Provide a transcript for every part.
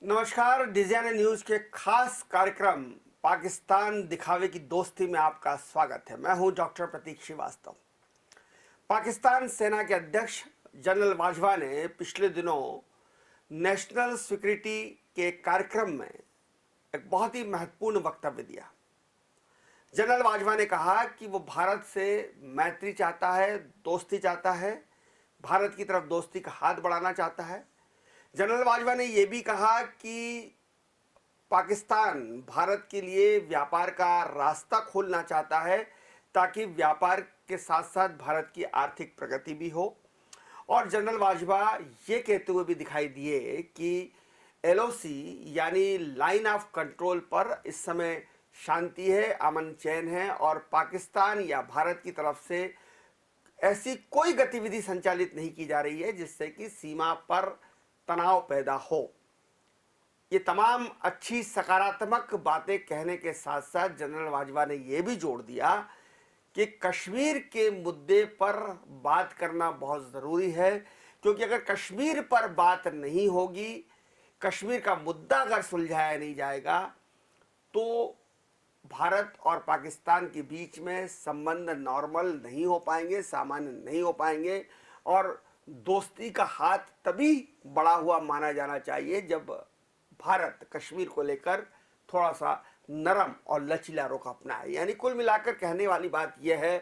नमस्कार। Design news के खास कार्यक्रम पाकिस्तान दिखावे की दोस्ती में आपका स्वागत है। मैं हूं डॉक्टर प्रतीक श्रीवास्तव। पाकिस्तान सेना के अध्यक्ष जनरल बाजवा ने पिछले दिनों नेशनल सिक्योरिटी के कार्यक्रम में एक बहुत ही महत्वपूर्ण वक्तव्य दिया। जनरल बाजवा ने कहा कि वो भारत से मैत्री चाहता है, दोस्ती चाहता है, भारत की तरफ दोस्ती का हाथ बढ़ाना चाहता है। जनरल बाजवा ने यह भी कहा कि पाकिस्तान भारत के लिए व्यापार का रास्ता खोलना चाहता है ताकि व्यापार के साथ साथ भारत की आर्थिक प्रगति भी हो। और जनरल बाजवा ये कहते हुए भी दिखाई दिए कि एलओसी यानी लाइन ऑफ कंट्रोल पर इस समय शांति है, अमन चैन है और पाकिस्तान या भारत की तरफ से ऐसी कोई गतिविधि संचालित नहीं की जा रही है जिससे कि सीमा पर तनाव पैदा हो। ये तमाम अच्छी सकारात्मक बातें कहने के साथ साथ जनरल बाजवा ने यह भी जोड़ दिया कि कश्मीर के मुद्दे पर बात करना बहुत ज़रूरी है, क्योंकि अगर कश्मीर पर बात नहीं होगी, कश्मीर का मुद्दा अगर सुलझाया नहीं जाएगा तो भारत और पाकिस्तान के बीच में संबंध नॉर्मल नहीं हो पाएंगे, सामान्य नहीं हो पाएंगे। और दोस्ती का हाथ तभी बढ़ा हुआ माना जाना चाहिए जब भारत कश्मीर को लेकर थोड़ा सा नरम और लचीला रुख अपनाए। यानी कुल मिलाकर कहने वाली बात यह है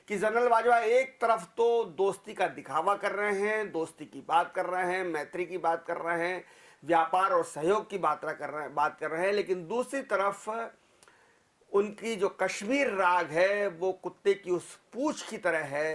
कि जनरल बाजवा एक तरफ तो दोस्ती का दिखावा कर रहे हैं, दोस्ती की बात कर रहे हैं, मैत्री की बात कर रहे हैं, व्यापार और सहयोग की बात कर रहे हैं, लेकिन दूसरी तरफ उनकी जो कश्मीर राग है वो कुत्ते की उस पूंछ की तरह है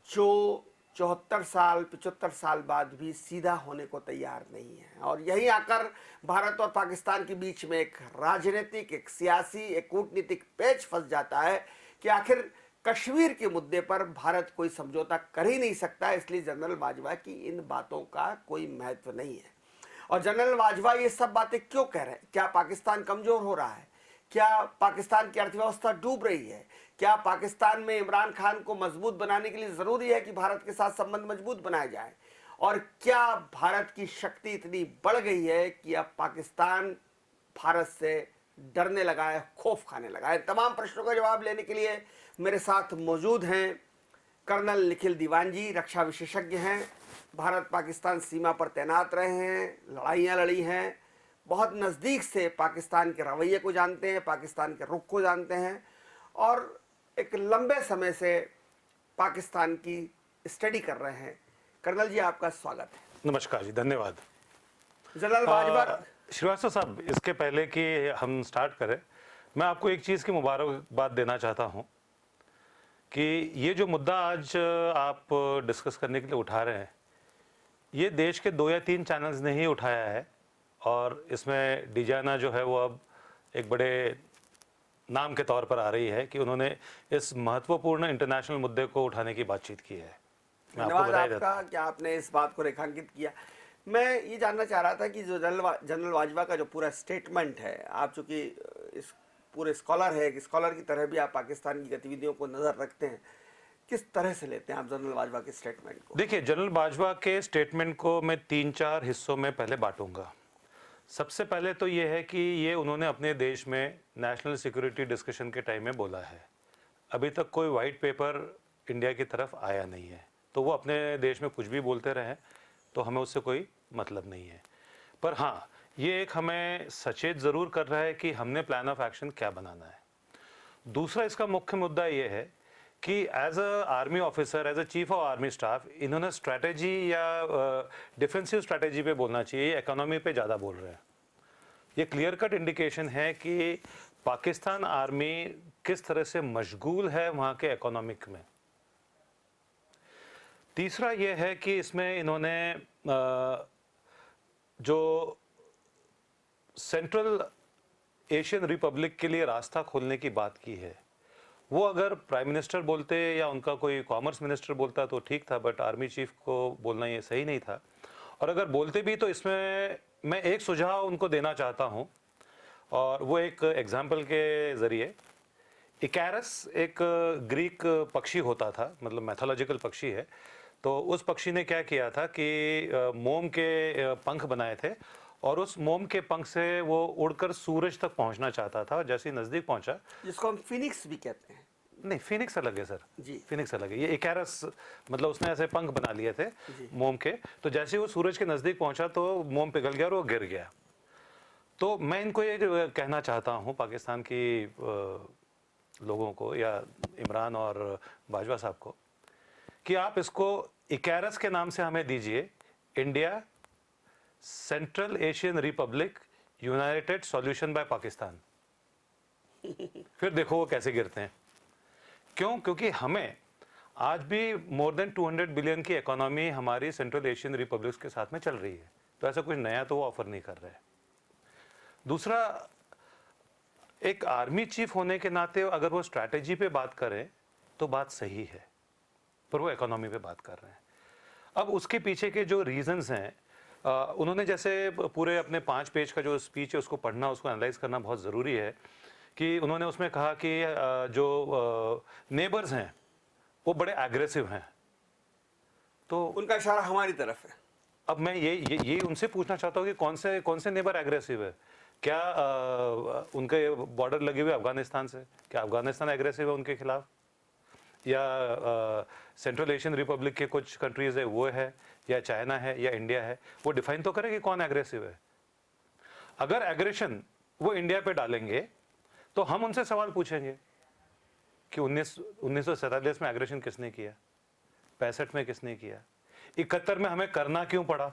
जो 74 साल 75 साल बाद भी सीधा होने को तैयार नहीं है। और यही आकर भारत और पाकिस्तान के बीच में एक राजनीतिक, एक सियासी, एक कूटनीतिक पेच फंस जाता है कि आखिर कश्मीर के मुद्दे पर भारत कोई समझौता कर ही नहीं सकता। इसलिए जनरल बाजवा की इन बातों का कोई महत्व नहीं है। और जनरल बाजवा ये सब बातें क्यों कह रहे हैं? क्या पाकिस्तान कमजोर हो रहा है? क्या पाकिस्तान की अर्थव्यवस्था डूब रही है? क्या पाकिस्तान में इमरान खान को मजबूत बनाने के लिए ज़रूरी है कि भारत के साथ संबंध मजबूत बनाए जाए? और क्या भारत की शक्ति इतनी बढ़ गई है कि अब पाकिस्तान भारत से डरने लगा है, खौफ खाने लगा है? तमाम प्रश्नों का जवाब लेने के लिए मेरे साथ मौजूद हैं कर्नल निखिल दीवान जी, रक्षा विशेषज्ञ हैं, भारत पाकिस्तान सीमा पर तैनात रहे हैं, लड़ाइयाँ लड़ी हैं, बहुत नज़दीक से पाकिस्तान के रवैये को जानते हैं, पाकिस्तान के रुख को जानते हैं और एक लंबे समय से पाकिस्तान की स्टडी कर रहे हैं। कर्नल जी, आपका स्वागत है। नमस्कार जी, धन्यवाद। जनरल बाजवा श्रीवास्तव साहब, इसके पहले कि हम स्टार्ट करें, मैं आपको एक चीज़ की मुबारकबाद देना चाहता हूं कि ये जो मुद्दा आज आप डिस्कस करने के लिए उठा रहे हैं, ये देश के 2 या 3 चैनल्स ने ही उठाया है और इसमें डिजाना जो है वो अब एक बड़े नाम के तौर पर आ रही है कि उन्होंने इस महत्वपूर्ण इंटरनेशनल मुद्दे को उठाने की बातचीत की है। धन्यवाद आपका कि आपने इस बात को रेखांकित किया। मैं ये जानना चाह रहा था कि जो जनरल बाजवा का जो पूरा स्टेटमेंट है, आप चूँकि इस पूरे स्कॉलर है, एक स्कॉलर की तरह भी आप पाकिस्तान की गतिविधियों को नज़र रखते हैं, किस तरह से लेते हैं आप जनरल बाजवा के स्टेटमेंट को? देखिए, जनरल बाजवा के स्टेटमेंट को मैं 3-4 हिस्सों में पहले बांटूंगा। सबसे पहले तो ये है कि ये उन्होंने अपने देश में नेशनल सिक्योरिटी डिस्कशन के टाइम में बोला है। अभी तक कोई वाइट पेपर इंडिया की तरफ आया नहीं है, तो वो अपने देश में कुछ भी बोलते रहे तो हमें उससे कोई मतलब नहीं है। पर हाँ, ये एक हमें सचेत ज़रूर कर रहा है कि हमने प्लान ऑफ एक्शन क्या बनाना है। दूसरा इसका मुख्य मुद्दा ये है कि as a army officer, as a chief of army staff, इन्होंने स्ट्रैटेजी या डिफेंसिव स्ट्रैटेजी पे बोलना चाहिए, इकोनॉमी पे ज़्यादा बोल रहे हैं। ये क्लियर कट इंडिकेशन है कि पाकिस्तान आर्मी किस तरह से मशगूल है वहाँ के इकोनॉमिक में। तीसरा ये है कि इसमें इन्होंने जो सेंट्रल एशियन रिपब्लिक के लिए रास्ता खोलने की बात की है, वो अगर प्राइम मिनिस्टर बोलते या उनका कोई कॉमर्स मिनिस्टर बोलता तो ठीक था, बट आर्मी चीफ को बोलना ये सही नहीं था। और अगर बोलते भी तो इसमें मैं एक सुझाव उनको देना चाहता हूँ, और वो एक एग्जाम्पल के ज़रिए। इकैरस एक ग्रीक पक्षी होता था, मतलब मैथोलॉजिकल पक्षी है। तो उस पक्षी ने क्या किया था कि मोम के पंख बनाए थे और उस मोम के पंख से वो उड़कर सूरज तक पहुंचना चाहता था, और जैसे ही नजदीक पहुंचा, जिसको हम फिनिक्स भी कहते हैं। नहीं फिनिक्स अलग है सर, जी। फिनिक्स अलग है, ये इकैरस, मतलब उसने ऐसे पंख बना लिए थे मोम के, तो जैसे ही वो सूरज के नजदीक पहुंचा तो मोम पिघल गया और वो गिर गया। तो मैं इनको ये कहना चाहता हूँ पाकिस्तान की लोगों को, या इमरान और बाजवा साहब को, कि आप इसको इकैरस के नाम से हमें दीजिए, India central Asian Republic United solution bye Pakistan, फिर देखो वो कैसे गिरते हैं। क्यों? क्योंकि हमें आज भी मोर देन 200 बिलियन की इकोनॉमी हमारी सेंट्रल एशियन रिपब्लिक्स के साथ में चल रही है, तो ऐसा कुछ नया तो वो ऑफर नहीं कर रहे। दूसरा, एक आर्मी चीफ होने के नाते अगर वो स्ट्रैटेजी पे बात करें तो बात सही है, पर वो इकोनॉमी पे बात कर रहे हैं। अब उसके पीछे के जो रीजंस हैं, उन्होंने जैसे पूरे अपने 5 पेज का जो स्पीच है उसको पढ़ना, उसको एनालाइज करना बहुत ज़रूरी है, कि उन्होंने उसमें कहा कि जो नेबर्स हैं वो बड़े एग्रेसिव हैं, तो उनका इशारा हमारी तरफ है। अब मैं ये उनसे पूछना चाहता हूँ कि कौन से नेबर एग्रेसिव है? क्या उनके बॉर्डर लगे हुए अफगानिस्तान से, क्या अफगानिस्तान एग्रेसिव है उनके खिलाफ, या सेंट्रल एशियन रिपब्लिक के कुछ कंट्रीज है वो है, या चाइना है, या इंडिया है? वो डिफाइन तो करे कि कौन एग्रेसिव है। अगर एग्रेशन वो इंडिया पे डालेंगे तो हम उनसे सवाल पूछेंगे कि 1947 में एग्रेशन किसने किया, 65 में किसने किया, 71 में हमें करना क्यों पड़ा,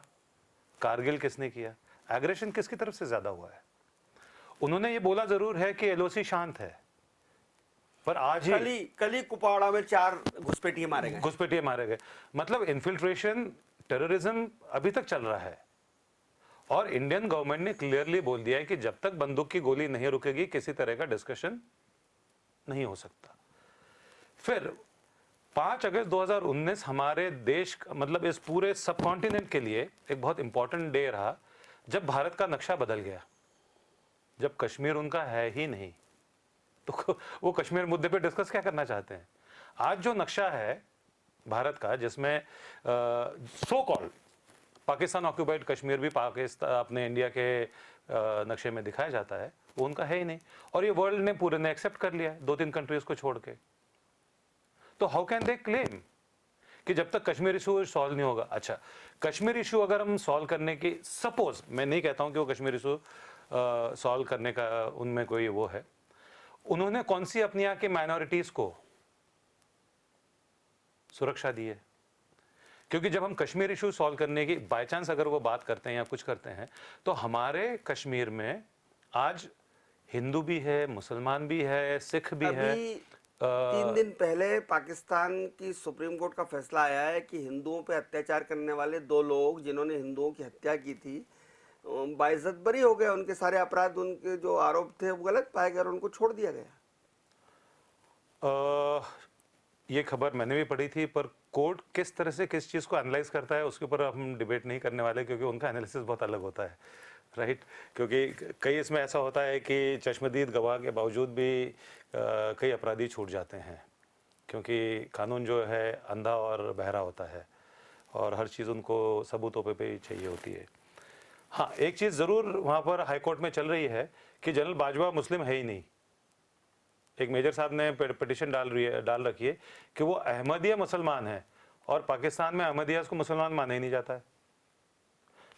कारगिल किसने किया, एग्रेशन किसकी तरफ से ज्यादा हुआ है? उन्होंने ये बोला जरूर है कि एलओसी शांत है, पर आज ही कल ही कुपवाड़ा में 4 घुसपैठिए मारे गए। मतलब इन्फिल्ट्रेशन, टेररिज्म अभी तक चल रहा है, और इंडियन गवर्नमेंट ने क्लियरली बोल दिया है कि जब तक बंदूक की गोली नहीं रुकेगी किसी तरह का डिस्कशन नहीं हो सकता। फिर 5 अगस्त 2019 हमारे देश, मतलब इस पूरे सब कॉन्टिनेंट के लिए एक बहुत इंपॉर्टेंट डे रहा, जब भारत का नक्शा बदल गया, जब कश्मीर उनका है ही नहीं, तो वो कश्मीर मुद्दे पे डिस्कस क्या करना चाहते हैं? आज जो नक्शा है भारत का, जिसमें so called Pakistan occupied Kashmir भी पाकिस्तान अपने इंडिया के नक्शे में दिखाया जाता है, वो उनका है ही नहीं, और ये वर्ल्ड ने पूरे ने एक्सेप्ट कर लिया है 2-3 कंट्रीज को छोड़ के। तो हाउ कैन दे क्लेम कि जब तक कश्मीर इशू सॉल्व नहीं होगा? अच्छा, कश्मीर इशू अगर हम सॉल्व करने की, सपोज, मैं नहीं कहता हूं कि वो कश्मीर इशू सॉल्व करने का उनमें कोई वो है, उन्होंने कौन सी अपनी यहाँ के माइनॉरिटीज को सुरक्षा दी है? क्योंकि जब हम कश्मीर इशू सॉल्व करने की बाय चांस अगर वो बात करते हैं या कुछ करते हैं, तो हमारे कश्मीर में आज हिंदू भी है, मुसलमान भी है, सिख भी है। 3 दिन पहले पाकिस्तान की सुप्रीम कोर्ट का फैसला आया है कि हिंदुओं पे अत्याचार करने वाले 2 लोग जिन्होंने हिंदुओं की हत्या की थी, बाइज्जत बरी हो गए, उनके सारे अपराध, उनके जो आरोप थे वो गलत पाए गए और उनको छोड़ दिया गया। ये खबर मैंने भी पढ़ी थी, पर कोर्ट किस तरह से किस चीज़ को एनालाइज करता है उसके ऊपर हम डिबेट नहीं करने वाले, क्योंकि उनका एनालिसिस बहुत अलग होता है, राइट? क्योंकि कई इसमें ऐसा होता है कि चश्मदीद गवाह के बावजूद भी कई अपराधी छूट जाते हैं, क्योंकि कानून जो है अंधा और बहरा होता है, और हर चीज़ उनको सबूतों पे ही चाहिए होती है। हाँ, एक चीज़ ज़रूर वहाँ पर हाई कोर्ट में चल रही है कि जनरल बाजवा मुस्लिम है ही नहीं। एक मेजर साहब ने पिटिशन डाल रखी है कि वो अहमदिया मुसलमान है, और पाकिस्तान में अहमदिया को मुसलमान माना ही नहीं जाता है,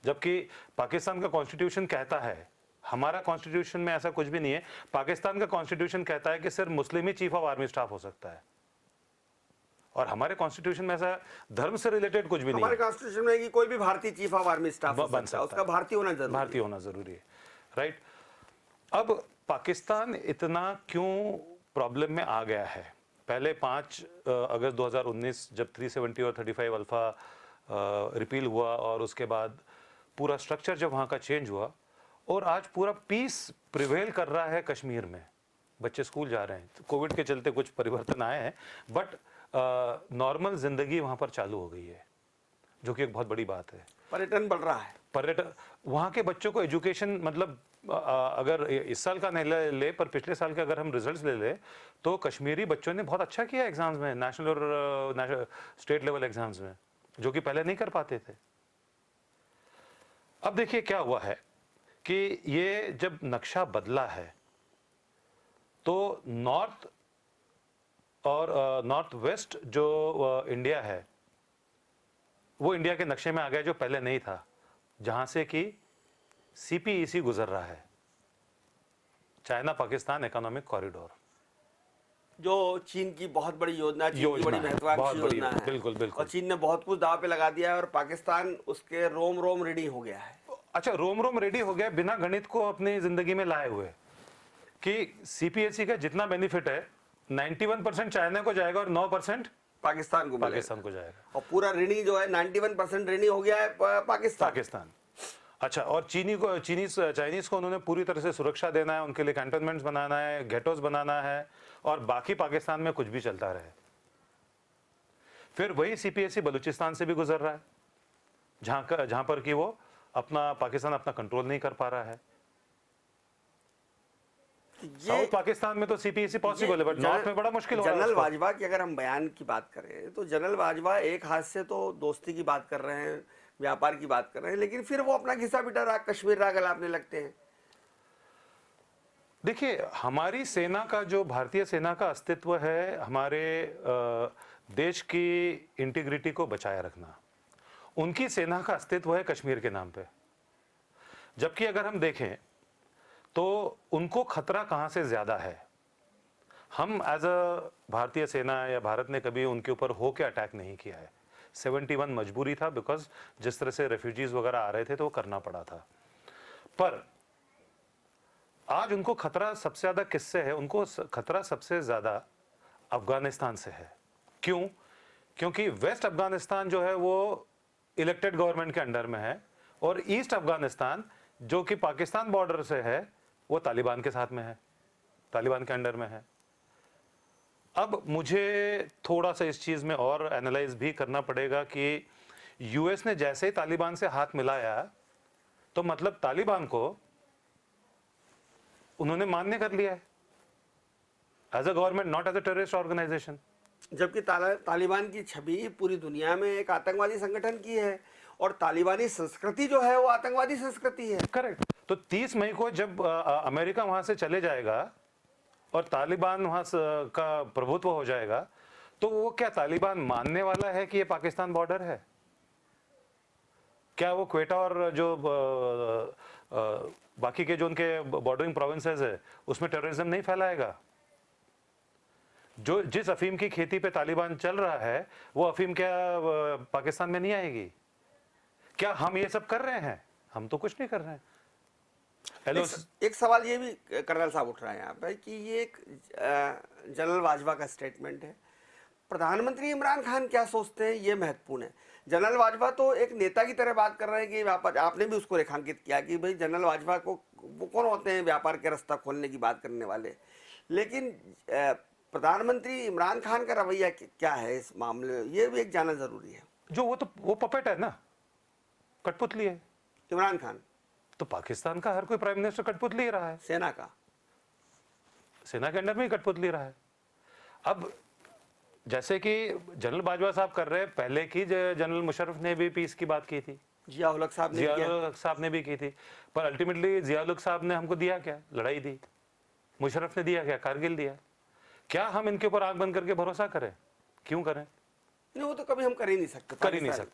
जबकि पाकिस्तान का कॉन्स्टिट्यूशन कहता है, हमारा कॉन्स्टिट्यूशन में ऐसा कुछ भी नहीं है। पाकिस्तान का कॉन्स्टिट्यूशन कहता है कि सिर्फ मुस्लिम ही चीफ ऑफ आर्मी स्टाफ हो सकता है, और हमारे कॉन्स्टिट्यूशन में ऐसा धर्म से रिलेटेड कुछ भी नहीं है। हमारे कॉन्स्टिट्यूशन में कि कोई भी भारतीय चीफ ऑफ आर्मी स्टाफ बन सकता है, उसका भारतीय होना जरूरी है, राइट? अब पाकिस्तान इतना क्यों प्रॉब्लम में आ गया है? पहले 5 अगस्त 2019 जब 370 और 35 अल्फा रिपील हुआ, और उसके बाद पूरा स्ट्रक्चर जब वहाँ का चेंज हुआ, और आज पूरा पीस प्रिवेल कर रहा है कश्मीर में, बच्चे स्कूल जा रहे हैं, तो कोविड के चलते कुछ परिवर्तन आए हैं, बट नॉर्मल जिंदगी वहाँ पर चालू हो गई है, जो कि एक बहुत बड़ी बात है। पर्यटन बढ़ रहा है, पर्यटन, वहाँ के बच्चों को एजुकेशन, मतलब अगर इस साल का नहीं ले पर पिछले साल के अगर हम रिजल्ट्स ले ले, तो कश्मीरी बच्चों ने बहुत अच्छा किया एग्जाम्स में, नेशनल और स्टेट लेवल एग्जाम्स में, जो कि पहले नहीं कर पाते थे। अब देखिए क्या हुआ है, कि ये जब नक्शा बदला है तो नॉर्थ और नॉर्थ वेस्ट जो इंडिया है वो इंडिया के नक्शे में आ गया जो पहले नहीं था, जहां से कि सीपीईसी गुजर रहा है, चाइना पाकिस्तान इकोनॉमिक कॉरिडोर, जो चीन की बहुत बड़ी योजना, चीन की योजना बड़ी है, महत्वाकांक्षी बहुत बड़ी, योजना है। बिल्कुल, बिल्कुल। और चीन ने बहुत कुछ दांव पे लगा दिया है और पाकिस्तान उसके रोम रोम रेडी हो गया है। अच्छा, रोम रोम रेडी हो गया बिना गणित को अपनी जिंदगी में लाए हुए, कि सीपीएससी का जितना बेनिफिट है 91% चाइना को जाएगा और 9% पाकिस्तान को पाकिस्तान को जाएगा। और पूरा ऋणी जो है 91% ऋणी हो गया है पाकिस्तान। अच्छा, और चाइनीज को उन्होंने पूरी तरह से सुरक्षा देना है, उनके लिए कैंटोनमेंट्स बनाना है, गेटोस बनाना है, और बाकी पाकिस्तान में कुछ भी चलता रहे। फिर वही सीपीएससी बलूचिस्तान से भी गुजर रहा है, जहां पर कि वो पाकिस्तान अपना कंट्रोल नहीं कर पा रहा है। साउथ पाकिस्तान में तो सीपीएससी पॉसिबल है, बट नॉर्थ में बड़ा मुश्किल हो रहा है। जनरल बाजवा की अगर हम बयान की बात करें तो जनरल बाजवा एक हाथ से तो दोस्ती की बात कर रहे हैं, व्यापार की बात कर रहे हैं, लेकिन फिर वो अपना घिसा पिटा राग, कश्मीर राग अलापने लगते हैं। देखिए, हमारी सेना का जो भारतीय सेना का अस्तित्व है, हमारे देश की इंटीग्रिटी को बचाए रखना, उनकी सेना का अस्तित्व है कश्मीर के नाम पे। जबकि अगर हम देखें तो उनको खतरा कहां से ज्यादा है, हम एज अ भारतीय सेना या भारत ने कभी उनके ऊपर होके अटैक नहीं किया है। 71 मजबूरी था, बिकॉज जिस तरह से रेफ्यूजीज वगैरह आ रहे थे तो वो करना पड़ा था। पर आज उनको खतरा सबसे ज्यादा किससे है? उनको खतरा सबसे ज्यादा अफगानिस्तान से है। क्यों? क्योंकि वेस्ट अफगानिस्तान जो है वो इलेक्टेड गवर्नमेंट के अंडर में है, और ईस्ट अफगानिस्तान जो कि पाकिस्तान बॉर्डर से है वो तालिबान के साथ में है, तालिबान के अंडर में है। अब मुझे थोड़ा सा इस चीज में और एनालाइज भी करना पड़ेगा कि यूएस ने जैसे ही तालिबान से हाथ मिलाया तो मतलब तालिबान को उन्होंने मान्य कर लिया है as a government, not as a terrorist organisation. जबकि तालिबान की छवि पूरी दुनिया में एक आतंकवादी संगठन की है, और तालिबानी संस्कृति जो है वो आतंकवादी संस्कृति है। करेक्ट। तो 30 मई को जब अमेरिका वहां से चले जाएगा और तालिबान वहां का प्रभुत्व हो जाएगा, तो वो क्या तालिबान मानने वाला है कि ये पाकिस्तान बॉर्डर है? क्या वो क्वेटा और जो बाकी के जो उनके बॉर्डरिंग प्रोविंसेस है उसमें टेररिज्म नहीं फैलाएगा? जो जिस अफीम की खेती पे तालिबान चल रहा है वो अफीम क्या पाकिस्तान में नहीं आएगी? क्या हम ये सब कर रहे हैं? हम तो कुछ नहीं कर रहे हैं। एक सवाल ये भी कर्नल साहब उठ रहा है यहाँ पे कि ये एक जनरल बाजवा का स्टेटमेंट है, प्रधानमंत्री इमरान खान क्या सोचते हैं ये महत्वपूर्ण है। जनरल बाजवा तो एक नेता की तरह बात कर रहे हैं कि व्यापार, आपने भी उसको रेखांकित किया कि भाई जनरल बाजवा को वो कौन होते हैं व्यापार के रास्ता खोलने की बात करने वाले, लेकिन प्रधानमंत्री इमरान खान का रवैया क्या है इस मामले में, ये भी एक जानना जरूरी है। जो वो पपेट है ना, कठपुतली है इमरान खान। तो पाकिस्तान का हर कोई प्राइम मिनिस्टर कठपुतली ही रहा है, सेना के अंडर में ही कठपुतली रहा है। अब जैसे कि जनरल बाजवा साहब कर रहे हैं, पहले की जनरल मुशर्रफ ने भी पीस की बात की थी, जिया-उल हक साहब ने भी की थी, पर अल्टीमेटली जिया-उल हक साहब ने हमको दिया क्या? लड़ाई दी। मुशर्रफ ने दिया क्या? कारगिल दिया। क्या हम इनके ऊपर आंख बंद करके भरोसा करें? क्यों करें? नहीं, वो तो कभी हम कर ही नहीं सकते,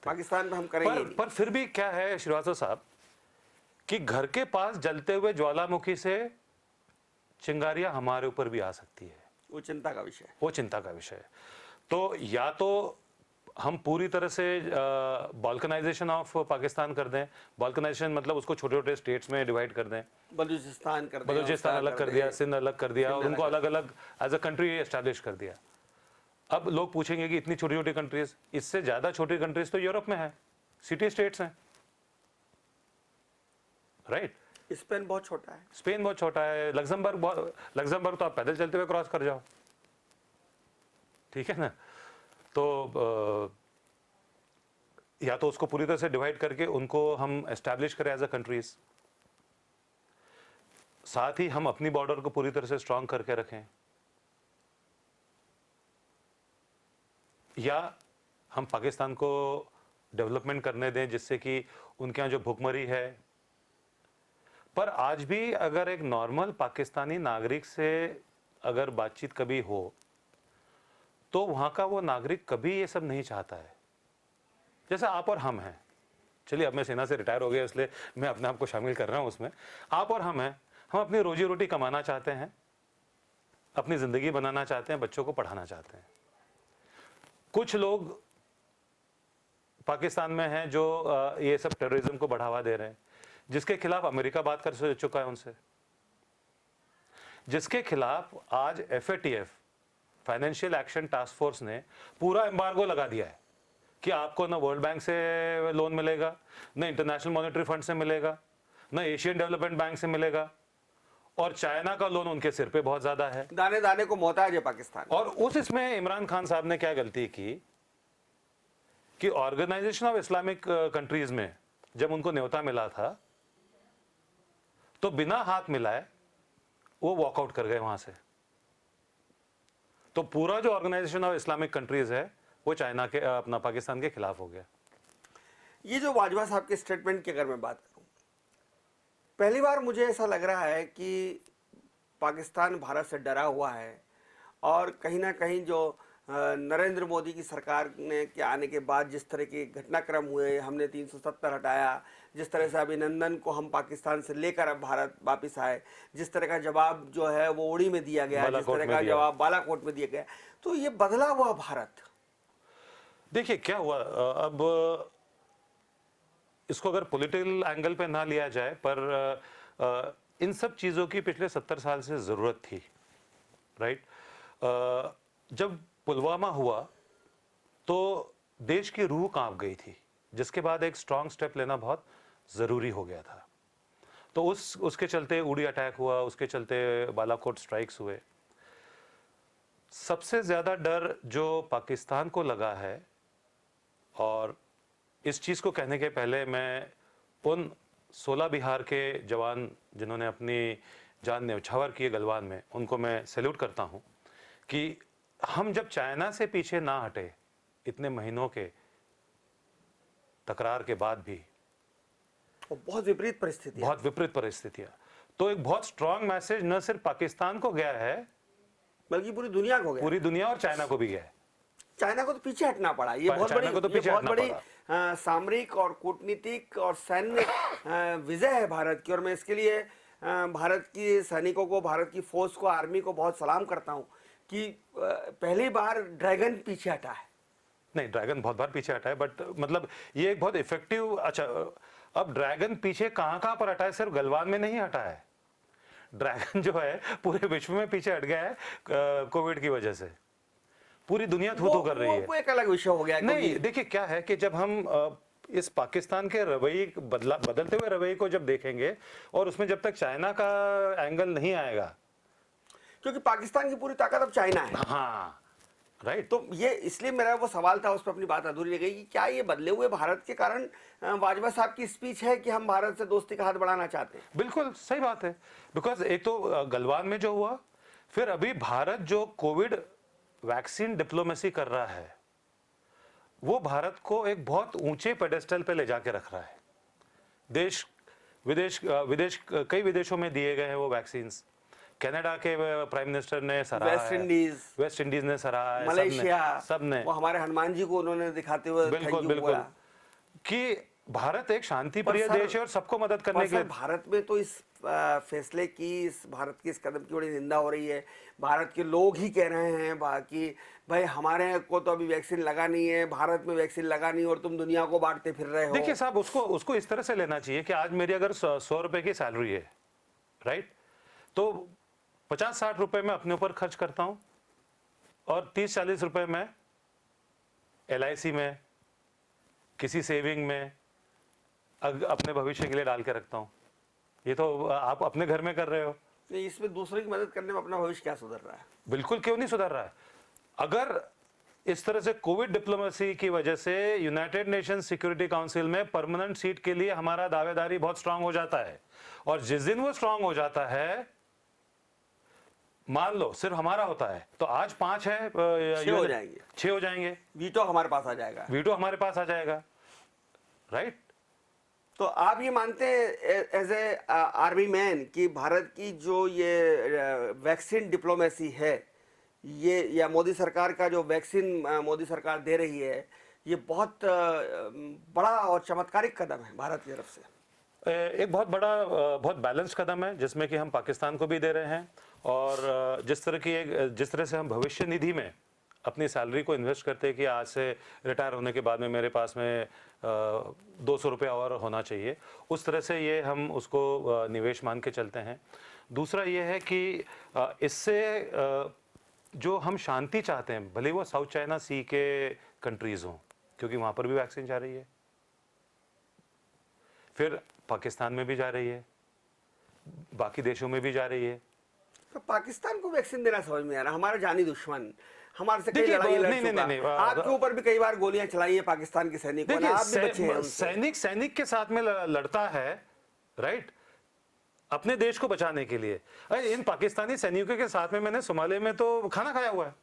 पाकिस्तान में हम करेंगे पर फिर भी क्या है श्रीवास्तव साहब कि घर के पास जलते हुए ज्वालामुखी से चिंगारियां हमारे ऊपर भी आ सकती है। वो चिंता का विषय है। तो या तो हम पूरी तरह से बाल्कनाइजेशन ऑफ पाकिस्तान कर दें, बाल्कनाइजेशन मतलब उसको छोटे छोटे स्टेट्स में डिवाइड कर दें, बलूचिस्तान अलग कर दिया, सिंध अलग कर दिया, और उनको अलग अलग एज अ कंट्री एस्टैब्लिश कर दिया। अब लोग पूछेंगे कि इतनी छोटी छोटी कंट्रीज, इससे ज्यादा छोटी कंट्रीज तो यूरोप में है, सिटी स्टेट्स हैं, राइट? स्पेन बहुत छोटा है, लग्जमबर्ग तो आप पैदल चलते हुए क्रॉस कर जाओ, ठीक है ना? तो या तो उसको पूरी तरह से डिवाइड करके उनको हम एस्टैब्लिश करें एज अ कंट्रीज, साथ ही हम अपनी बॉर्डर को पूरी तरह से स्ट्रांग करके रखें, या हम पाकिस्तान को डेवलपमेंट करने दें जिससे कि उनके यहाँ जो भुखमरी है, पर आज भी अगर एक नॉर्मल पाकिस्तानी नागरिक से अगर बातचीत कभी हो तो वहां का वो नागरिक कभी ये सब नहीं चाहता है। जैसे आप और हम हैं, चलिए अब मैं सेना से रिटायर हो गया इसलिए मैं अपने आप को शामिल कर रहा हूं उसमें। आप और हम हैं, हम अपनी रोजी रोटी कमाना चाहते हैं, अपनी जिंदगी बनाना चाहते हैं, बच्चों को पढ़ाना चाहते हैं। कुछ लोग पाकिस्तान में हैं जो ये सब टेररिज्म को बढ़ावा दे रहे हैं, जिसके खिलाफ अमेरिका बात कर चुका है उनसे, जिसके खिलाफ आज FATF financial action task force ने पूरा एम्बार्गो लगा दिया है कि आपको ना वर्ल्ड बैंक से लोन मिलेगा, ना इंटरनेशनल मॉनेटरी फंड से मिलेगा, ना एशियन डेवलपमेंट बैंक से मिलेगा, और चाइना का लोन उनके सिर पे बहुत ज्यादा है। दाने दाने को मोहताज है पाकिस्तान। और उस इसमें इमरान खान साहब ने क्या गलती की कि ऑर्गेनाइजेशन ऑफ इस्लामिक कंट्रीज में जब उनको न्योता मिला था तो बिना हाथ मिलाए वो वॉकआउट कर गए वहां से। तो पूरा जो ऑर्गेनाइजेशन ऑफ इस्लामिक कंट्रीज है वो चाइना के अपना पाकिस्तान के खिलाफ हो गया। ये जो बाजवा साहब के स्टेटमेंट की अगर मैं बात करूं, पहली बार मुझे ऐसा लग रहा है कि पाकिस्तान भारत से डरा हुआ है, और कहीं ना कहीं जो नरेंद्र मोदी की सरकार ने के आने के बाद जिस तरह के घटनाक्रम हुए, हमने 370 हटाया, जिस तरह से अभिनंदन को हम पाकिस्तान से लेकर अब भारत वापस आए, जिस तरह का जवाब जो है वो उड़ी में दिया गया, जिस तरह का जवाब बालाकोट में दिया गया, तो ये बदला हुआ भारत। देखिए क्या हुआ, अब इसको अगर पॉलिटिकल एंगल पे ना लिया जाए, पर इन सब चीज़ों की पिछले 70 साल से ज़रूरत थी, राइट। जब पुलवामा हुआ तो देश की रूह कांप गई थी, जिसके बाद एक स्ट्रांग स्टेप लेना बहुत ज़रूरी हो गया था। तो उसके चलते उड़ी अटैक हुआ, उसके चलते बालाकोट स्ट्राइक्स हुए। सबसे ज़्यादा डर जो पाकिस्तान को लगा है, और इस चीज़ को कहने के पहले मैं उन 16 बिहार के जवान जिन्होंने अपनी जान न्यौछावर की है गलवान में, उनको मैं सैल्यूट करता हूं कि हम जब चाइना से पीछे ना हटे इतने महीनों के तकरार के बाद भी, बहुत विपरीत परिस्थितियां, तो एक बहुत स्ट्रांग मैसेज न सिर्फ पाकिस्तान को गया है बल्कि पूरी दुनिया को गया, पूरी दुनिया और चाइना को भी गया है। चाइना को तो पीछे हटना पड़ा। ये बहुत बड़ी सामरिक और कूटनीतिक और सैन्य विजय है भारत की, और मैं इसके लिए भारत की सैनिकों को, भारत की फौज को, आर्मी को बहुत सलाम करता हूं कि पहली बार ड्रैगन पीछे हटा है। नहीं, ड्रैगन बहुत बार पीछे हटा है, बट मतलब ये एक बहुत इफेक्टिव। अच्छा, अब ड्रैगन पीछे कहां पर हटा है? सिर्फ गलवान में नहीं हटा है। ड्रैगन जो है पूरे विश्व में पीछे हट गया है कोविड की वजह से। पूरी दुनिया थू-थू कर रही है। वो एक अलग विषय हो गया। नहीं, देखिए क्या है कि जब हम इस पाकिस्तान के रवैये बदलते हुए रवैये को जब देखेंगे, और उसमें जब तक चाइना का एंगल नहीं आएगा, क्योंकि पाकिस्तान की पूरी ताकत अब चाइना है। हाँ, राइट। तो ये इसलिए मेरा वो सवाल था, उस पर अपनी बात अधूरी रह गई कि क्या ये बदले हुए भारत के कारण वाजवा साहब की स्पीच है कि हम भारत से दोस्ती का हाथ बढ़ाना चाहते हैं? बिल्कुल सही बात है। बिकॉज एक तो गलवान में जो हुआ, फिर अभी भारत जो कोविड वैक्सीन डिप्लोमेसी कर रहा है, वो भारत को एक बहुत ऊंचे पेडेस्टल पे ले जाके रख रहा है। देश विदेश कई विदेशों में दिए गए हैं वो वैक्सीन्स। कनाडा के प्राइम मिनिस्टर ने सराहा, वेस्ट इंडीज ने सराहा, मलेशिया सबने वो हमारे हनुमान जी को उन्होंने दिखाते हुए बिल्कुल कि भारत एक शांति प्रिय देश है और सबको मदद करने के लिए। भारत में तो इस फैसले की, इस भारत की इस कदम की बड़ी निंदा हो रही है। भारत के लोग ही कह रहे हैं कि भाई हमारे को तो अभी वैक्सीन लगा नहीं है, भारत में वैक्सीन लगा नहीं और तुम दुनिया को बांटते फिर रहे हो। देखिए साहब, उसको इस तरह से लेना चाहिए कि आज मेरी अगर 100 रुपए की सैलरी है, राइट, तो 50-60 रुपए मैं अपने ऊपर खर्च करता हूं और 30-40 रुपए मैं LIC में, किसी सेविंग में अपने भविष्य के लिए डाल के रखता हूं। ये तो आप अपने घर में कर रहे हो। नहीं, इसमें दूसरे की मदद करने में अपना भविष्य क्या सुधर रहा है? बिल्कुल क्यों नहीं सुधर रहा है। अगर इस तरह से कोविड डिप्लोमेसी की वजह से यूनाइटेड नेशंस सिक्योरिटी काउंसिल में परमानेंट सीट के लिए हमारा दावेदारी बहुत स्ट्रांग हो जाता है, और जिस दिन वो स्ट्रांग हो जाता है, मान लो सिर्फ हमारा होता है, तो आज 5 है, 6 हो जाएंगे, वीटो हमारे पास आ जाएगा, राइट। तो आप ये मानते हैं एज ए आर्मी मैन कि भारत की जो ये वैक्सीन डिप्लोमेसी है, ये या मोदी सरकार का जो वैक्सीन मोदी सरकार दे रही है, ये बहुत बड़ा और चमत्कारिक कदम है भारत की तरफ से? एक बहुत बड़ा बहुत बैलेंस कदम है जिसमें कि हम पाकिस्तान को भी दे रहे हैं और जिस तरह से हम भविष्य निधि में अपनी सैलरी को इन्वेस्ट करते हैं कि आज से रिटायर होने के बाद में मेरे पास में 200 रुपये और होना चाहिए, उस तरह से ये हम उसको निवेश मान के चलते हैं। दूसरा ये है कि इससे जो हम शांति चाहते हैं, भले वो साउथ चाइना सी के कंट्रीज़ हों, क्योंकि वहाँ पर भी वैक्सीन जा रही है, फिर पाकिस्तान में भी जा रही है, बाकी देशों में भी जा रही है। तो पाकिस्तान को वैक्सीन देना समझ में आ रहा, हमारा जानी दुश्मन, हमारे से कई देखिए, लड़ाई लड़ नहीं, चुका। नहीं, आपके ऊपर भी कई बार गोलियां चलाई है पाकिस्तान के सैनिकों ने, आप भी बचे हैं उनसे। सैनिक के साथ में लड़ता है, राइट, अपने देश को बचाने के लिए। अरे इन पाकिस्तानी सैनिकों के साथ में मैंने सोमालिया में तो खाना खाया हुआ है,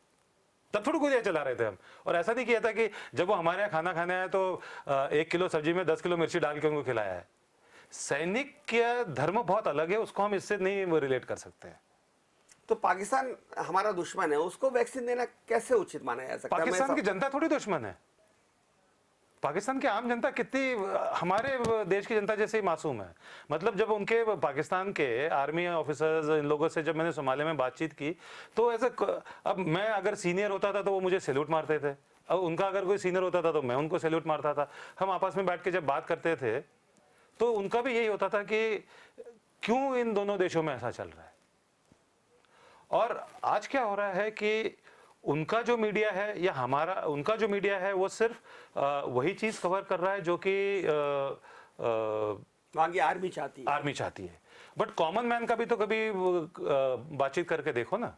तब थोड़ी गोलियां चला रहे थे हम। और ऐसा नहीं किया था कि जब वो हमारे यहाँ खाना खाने आया तो 1 किलो सब्जी में 10 किलो मिर्ची डाल के उनको खिलाया है। सैनिक का धर्म बहुत अलग है, उसको हम इससे नहीं रिलेट कर सकते हैं। तो पाकिस्तान हमारा दुश्मन है, उसको वैक्सीन देना कैसे उचित माना जा सकता है? पाकिस्तान की जनता थोड़ी दुश्मन है। पाकिस्तान की आम जनता कितनी हमारे देश की जनता जैसे ही मासूम है। मतलब जब उनके पाकिस्तान के आर्मी ऑफिसर्स, इन लोगों से जब मैंने सोमालिया में बातचीत की तो ऐसे, अब मैं अगर सीनियर होता था तो वो मुझे सैल्यूट मारते थे, अब उनका अगर कोई सीनियर होता था तो मैं उनको सैल्यूट मारता था। हम आपस में बैठ के जब बात करते थे तो उनका भी यही होता था कि क्यों इन दोनों देशों में ऐसा चल रहा है। और आज क्या हो रहा है कि उनका जो मीडिया है या उनका जो मीडिया है वो सिर्फ वही चीज कवर कर रहा है जो कि वहाँ की आर्मी चाहती है। बट कॉमन मैन का भी तो कभी बातचीत करके देखो ना।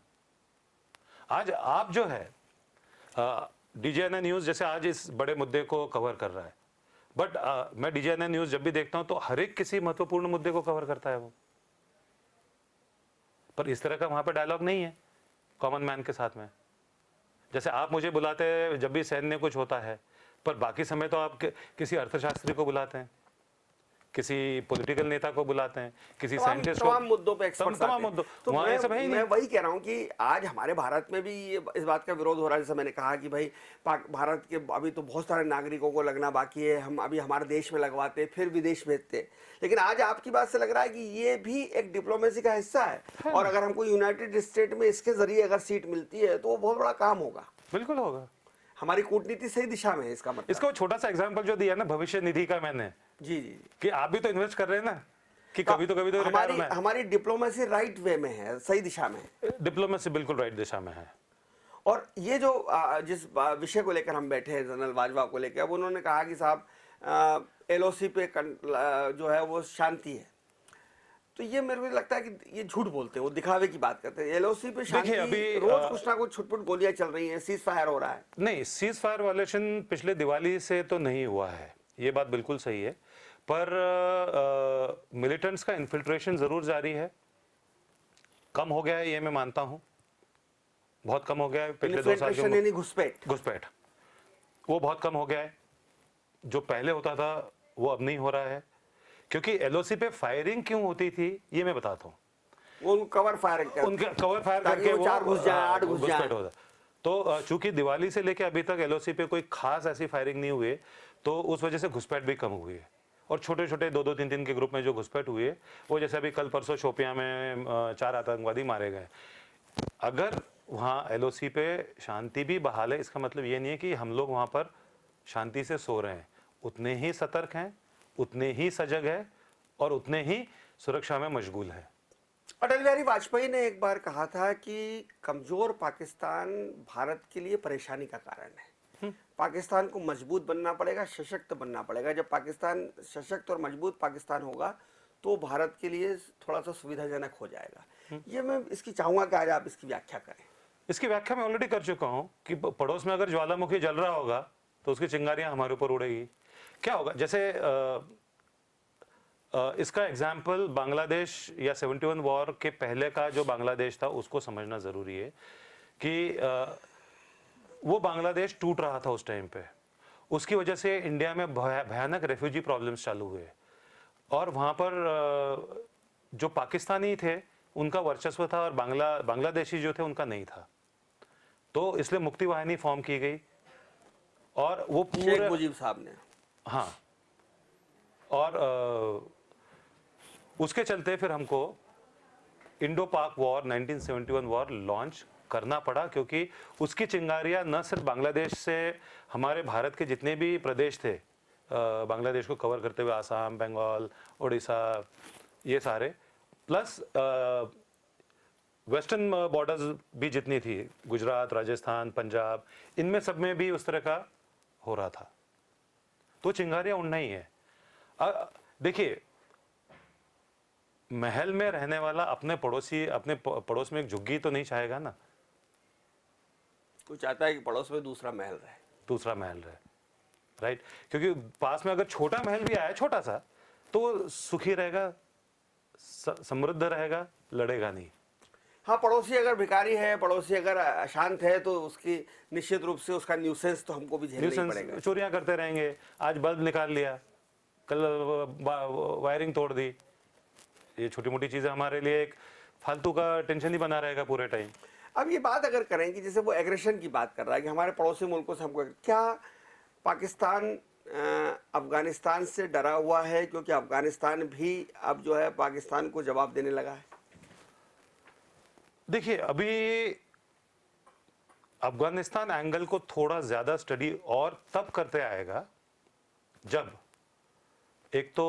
आज आप जो है DJNA न्यूज जैसे आज इस बड़े मुद्दे को कवर कर रहा है, बट मैं DJNA न्यूज जब भी देखता हूं तो हर एक किसी महत्वपूर्ण मुद्दे को कवर करता है वो, पर इस तरह का वहां पे डायलॉग नहीं है कॉमन मैन के साथ में। जैसे आप मुझे बुलाते हैं जब भी सैन्य कुछ होता है, पर बाकी समय तो आप किसी अर्थशास्त्री को बुलाते हैं, किसी पॉलिटिकल नेता को बुलाते हैं, किसी साइंटिस्ट को, तमाम मुद्दों पे एक्सपर्ट तमाम मुद्दों। तो वहाँ ये सब है ही मैं नहीं। वही कह रहा हूँ कि आज हमारे भारत में भी इस बात का विरोध हो रहा है। जैसे मैंने कहा कि भाई भारत के अभी तो बहुत सारे नागरिकों को लगना बाकी है, हम अभी हमारे देश में लगवाते फिर विदेश भेजते, लेकिन आज आपकी बात से लग रहा है कि ये भी एक डिप्लोमेसी का हिस्सा है। और अगर हमको यूनाइटेड स्टेट में इसके जरिए अगर सीट मिलती है तो वो बहुत बड़ा काम होगा। बिल्कुल होगा, हमारी कूटनीति सही दिशा में है इसका मतलब। इसका छोटा सा एग्जांपल जो दिया ना भविष्य निधि का मैंने, जी जी, कि आप भी तो इन्वेस्ट कर रहे हैं ना, कि कभी तो रिटायर होना है। हमारी डिप्लोमेसी राइट वे में है, सही दिशा में है। डिप्लोमेसी बिल्कुल राइट दिशा में है। और ये जो जिस विषय को लेकर हम बैठे हैं जनरल बाजवा को लेकर, अब उन्होंने कहा कि साहब LOC पे जो है वो शांति है, तो ये मेरे को लगता है कि ये झूठ बोलते हैं, वो दिखावे की बात करते हैं। LOC पे शांति, अभी रोज कुछ ना कुछ छुटपुट गोलियां चल रही हैं, सीज फायर हो रहा है। नहीं, सीज फायर वायलेशन पिछले दिवाली से तो नहीं हुआ है, ये बात बिल्कुल सही है, पर मिलिटेंट्स का इन्फिल्ट्रेशन जरूर जारी है। कम हो गया है ये मैं मानता हूं, बहुत कम हो गया है पिछले 2 साल यानी घुसपैठ वो बहुत कम हो गया है। जो पहले होता था वो अब नहीं हो रहा है। क्योंकि LOC पे फायरिंग क्यों होती थी ये मैं बताता हूँ। वो कवर फायर करके वो 4 घुस जाए, 8 घुस जाए। तो चूंकि दिवाली से लेके अभी तक LOC पे कोई खास ऐसी फायरिंग नहीं हुई है, तो उस वजह से घुसपैठ भी कम हुई है। और छोटे छोटे 2-2, 3-3 के ग्रुप में जो घुसपैठ हुई है, वो जैसे अभी कल परसों शोपियां में 4 आतंकवादी मारे गए। अगर वहाँ LOC पे शांति भी बहाल है, इसका मतलब ये नहीं है कि हम लोग वहाँ पर शांति से सो रहे हैं। उतने ही सतर्क हैं, उतने ही सजग है और उतने ही सुरक्षा में मशगूल है। अटल बिहारी वाजपेयी ने एक बार कहा था कि कमजोर पाकिस्तान भारत के लिए परेशानी का कारण है। पाकिस्तान को मजबूत बनना पड़ेगा, सशक्त बनना पड़ेगा। जब पाकिस्तान सशक्त और मजबूत पाकिस्तान होगा तो भारत के लिए थोड़ा सा सुविधाजनक हो जाएगा। ये मैं इसकी चाहूंगा कि आज आप इसकी व्याख्या करें। इसकी व्याख्या मैं ऑलरेडी कर चुका हूँ कि पड़ोस में अगर ज्वालामुखी जल रहा होगा तो उसकी चिंगारियां हमारे ऊपर उड़ेगी। क्या होगा, जैसे इसका एग्जाम्पल बांग्लादेश या 71 वॉर के पहले का जो बांग्लादेश था उसको समझना ज़रूरी है कि वो बांग्लादेश टूट रहा था उस टाइम पे। उसकी वजह से इंडिया में भयानक रेफ्यूजी प्रॉब्लम्स चालू हुए। और वहाँ पर जो पाकिस्तानी थे उनका वर्चस्व था और बांग्लादेशी जो थे उनका नहीं था। तो इसलिए मुक्ति वाहिनी फॉर्म की गई और वो शेख पूरे, मुजीब साहब ने। हाँ, और उसके चलते फिर हमको इंडो पाक वॉर 1971 वॉर लॉन्च करना पड़ा, क्योंकि उसकी चिंगारियां न सिर्फ बांग्लादेश से हमारे भारत के जितने भी प्रदेश थे बांग्लादेश को कवर करते हुए, आसाम, बंगाल, उड़ीसा, ये सारे, प्लस वेस्टर्न बॉर्डर्स भी जितनी थी, गुजरात, राजस्थान, पंजाब, इनमें सब में भी उस तरह का हो रहा था। तो चिंगारियां उड़ना ही है। देखिए, महल में रहने वाला अपने पड़ोस में एक झुग्गी तो नहीं चाहेगा ना, कोई चाहता है कि पड़ोस में दूसरा महल रहे, राइट? क्योंकि पास में अगर छोटा महल भी आया, छोटा सा, तो वो सुखी रहेगा, समृद्ध रहेगा, लड़ेगा नहीं। हाँ, पड़ोसी अगर भिखारी है, पड़ोसी अगर अशांत है, तो उसकी निश्चित रूप से उसका न्यूसेंस तो हमको भी झेलना ही पड़ेगा। चोरियां करते रहेंगे, आज बल्ब निकाल लिया, कल वायरिंग तोड़ दी, ये छोटी मोटी चीजें हमारे लिए एक फालतू का टेंशन ही बना रहेगा पूरे टाइम। अब ये बात अगर करें कि जैसे वो एग्रेशन की बात कर रहा है कि हमारे पड़ोसी मुल्कों से हमको, क्या पाकिस्तान अफगानिस्तान से डरा हुआ है, क्योंकि अफगानिस्तान भी अब जो है पाकिस्तान को जवाब देने लगा है? देखिए, अभी अफगानिस्तान एंगल को थोड़ा ज्यादा स्टडी और तब करते आएगा जब एक तो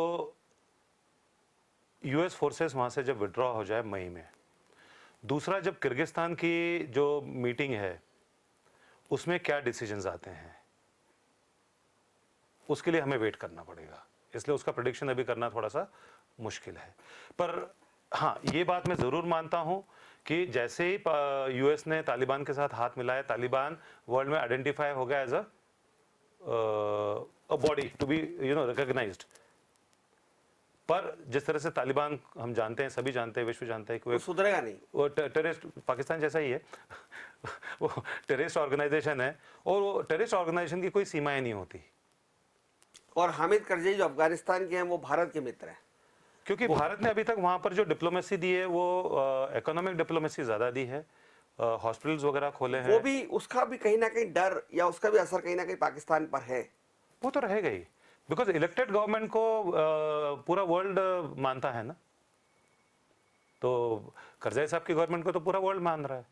यूएस फोर्सेस वहां से जब विड्रॉ हो जाए मई में, दूसरा जब किर्गिस्तान की जो मीटिंग है उसमें क्या डिसीजंस आते हैं, उसके लिए हमें वेट करना पड़ेगा। इसलिए उसका प्रेडिक्शन अभी करना थोड़ा सा मुश्किल है। पर हाँ, ये बात मैं ज़रूर मानता हूँ कि जैसे ही यूएस ने तालिबान के साथ हाथ मिलाया, तालिबान वर्ल्ड में आइडेंटिफाई हो गया as a body to be recognised. पर जिस तरह से तालिबान हम जानते हैं, सभी जानते हैं, विश्व जानते हैं कि वो सुधरेगा नहीं, वो टेररिस्ट, पाकिस्तान जैसा ही है वो टेररिस्ट ऑर्गेनाइजेशन है, और वो टेररिस्ट ऑर्गेनाइजेशन की कोई सीमाएं नहीं होती। और हामिद करजई जो अफगानिस्तान के हैं वो भारत के मित्र हैं, क्योंकि भारत ने अभी तक वहां पर जो डिप्लोमेसी दी है वो इकोनॉमिक डिप्लोमेसी ज्यादा दी है, हॉस्पिटल्स वगैरह खोले हैं। वो भी, उसका भी कहीं ना कहीं डर या उसका भी असर कहीं ना कहीं पाकिस्तान पर है। वो तो रहेगा ही, बिकॉज इलेक्टेड गवर्नमेंट को पूरा वर्ल्ड मानता है ना। तो करजाई साहब की गवर्नमेंट को तो पूरा वर्ल्ड मान रहा है।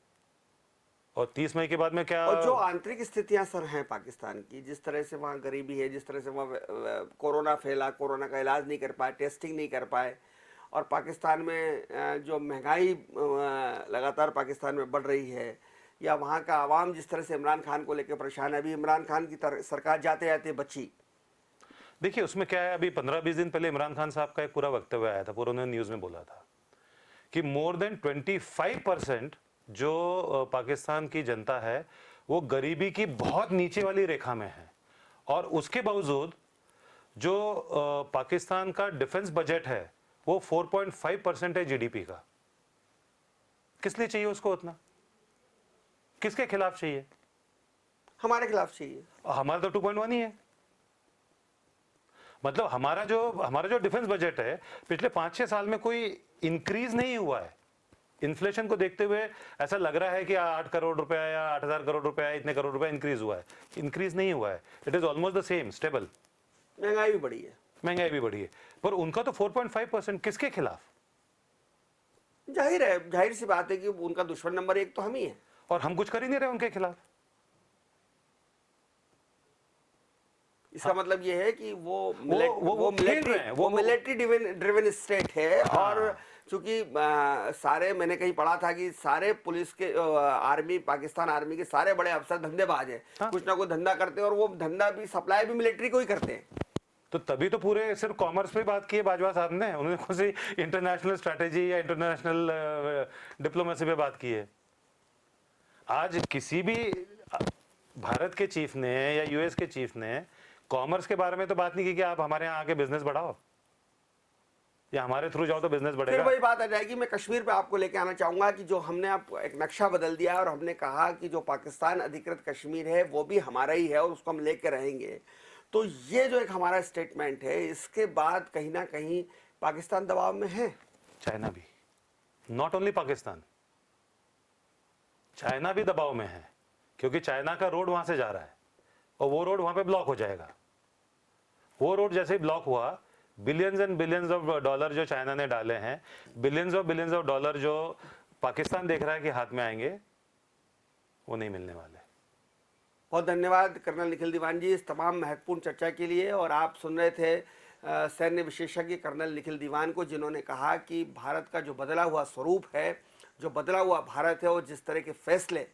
और 30 मई के बाद में क्या, और जो आंतरिक स्थितियां सर हैं पाकिस्तान की, जिस तरह से वहाँ गरीबी है, जिस तरह से वहाँ कोरोना फैला, कोरोना का इलाज नहीं कर पाए, टेस्टिंग नहीं कर पाए, और पाकिस्तान में जो महंगाई लगातार पाकिस्तान में बढ़ रही है, या वहाँ का आवाम जिस तरह से इमरान खान को लेकर परेशान है, अभी इमरान खान की सरकार जाते जाते बची। देखिए उसमें क्या है, अभी 15-20 दिन पहले इमरान खान साहब का एक पूरा वक्तव्य आया था, पूरा उन्होंने न्यूज़ में बोला था कि मोर देन 25% जो पाकिस्तान की जनता है वो गरीबी की बहुत नीचे वाली रेखा में है, और उसके बावजूद जो पाकिस्तान का डिफेंस बजट है वो 4.5% है जीडीपी का। किस लिए चाहिए उसको उतना? किसके खिलाफ चाहिए? हमारे खिलाफ चाहिए। हमारा तो 2.1 ही है। मतलब हमारा जो डिफेंस बजट है पिछले 5-6 साल में कोई इंक्रीज नहीं हुआ है। इन्फ्लेशन को देखते हुए ऐसा लग रहा है कि 8 करोड़ रुपया या 8,000 करोड़ रुपया, इतने करोड़ रुपया इंक्रीज हुआ है। इंक्रीज नहीं हुआ है, it is almost the same, stable. महंगाई भी बढ़ी है, पर उनका तो 4.5%। किसके खिलाफ? जाहिर है, जाहिर सी बात है कि उनका दुश्मन नंबर 1 तो हम ही है, और हम कुछ कर ही नहीं रहे उनके खिलाफ। इसका मतलब ये है कि वो मिलिट्री ड्रिवन स्टेट है। और चूंकि सारे, मैंने कहीं पढ़ा था कि सारे पुलिस के आर्मी, पाकिस्तान आर्मी के सारे बड़े अफसर धंधेबाज हैं, कुछ ना कुछ धंधा करते हैं, और वो धंधा भी, सप्लाई भी मिलिट्री को ही करते हैं। तो तभी तो पूरे सिर्फ कॉमर्स पे बात की है बाजवा साहब ने, उन्होंने कौन सी इंटरनेशनल स्ट्रैटेजी या इंटरनेशनल डिप्लोमेसी पे बात की है? आज किसी भी भारत के चीफ ने या यूएस के चीफ ने कॉमर्स के बारे में तो बात नहीं की कि आप हमारे यहाँ आके बिजनेस बढ़ाओ या हमारे थ्रू जाओ तो बिजनेस बढ़ेगा। फिर वही बात आ जाएगी। मैं कश्मीर पे आपको लेके आना चाहूंगा कि जो हमने अब एक नक्शा बदल दिया है, और हमने कहा कि जो पाकिस्तान अधिकृत कश्मीर है वो भी हमारा ही है और उसको हम लेके रहेंगे। तो ये जो एक हमारा स्टेटमेंट है, इसके बाद कहीं ना कहीं पाकिस्तान दबाव में है। चाइना भी, नॉट ओनली पाकिस्तान, चाइना भी दबाव में है, क्योंकि चाइना का रोड वहां से जा रहा है और वो रोड वहां पे ब्लॉक हो जाएगा। वो रोड जैसे ही ब्लॉक हुआ, billions and billions of dollar जो चाइना ने डाले हैं, बिलियंस ऑफ डॉलर जो पाकिस्तान देख रहा है कि हाथ में आएंगे, वो नहीं मिलने वाले। बहुत धन्यवाद कर्नल निखिल दीवान जी इस तमाम महत्वपूर्ण चर्चा के लिए। और आप सुन रहे थे सैन्य विशेषज्ञ कर्नल निखिल दीवान को, जिन्होंने कहा कि भारत का जो बदला हुआ स्वरूप है, जो बदला हुआ भारत है, और जिस तरह के फैसले,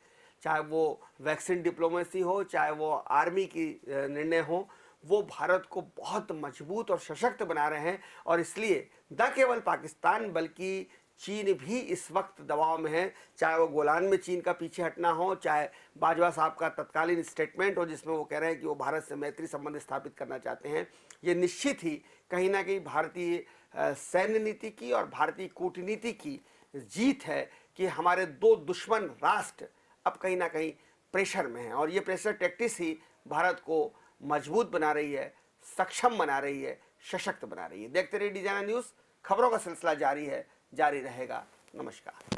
चाहे वो वैक्सीन डिप्लोमेसी हो, चाहे वो आर्मी की निर्णय हो, वो भारत को बहुत मजबूत और सशक्त बना रहे हैं। और इसलिए न केवल पाकिस्तान बल्कि चीन भी इस वक्त दबाव में है, चाहे वो गोलान में चीन का पीछे हटना हो, चाहे बाजवा साहब का तत्कालीन स्टेटमेंट हो जिसमें वो कह रहे हैं कि वो भारत से मैत्री संबंध स्थापित करना चाहते हैं। ये निश्चित ही कहीं ना कहीं भारतीय सैन्य नीति की और भारतीय कूटनीति की जीत है कि हमारे दो दुश्मन राष्ट्र अब कहीं ना कहीं प्रेशर में हैं, और ये प्रेशर टैक्टिक्स ही भारत को मजबूत बना रही है, सक्षम बना रही है, सशक्त बना रही है। देखते रहिए डी न्यूज़, खबरों का सिलसिला जारी है, जारी रहेगा। नमस्कार।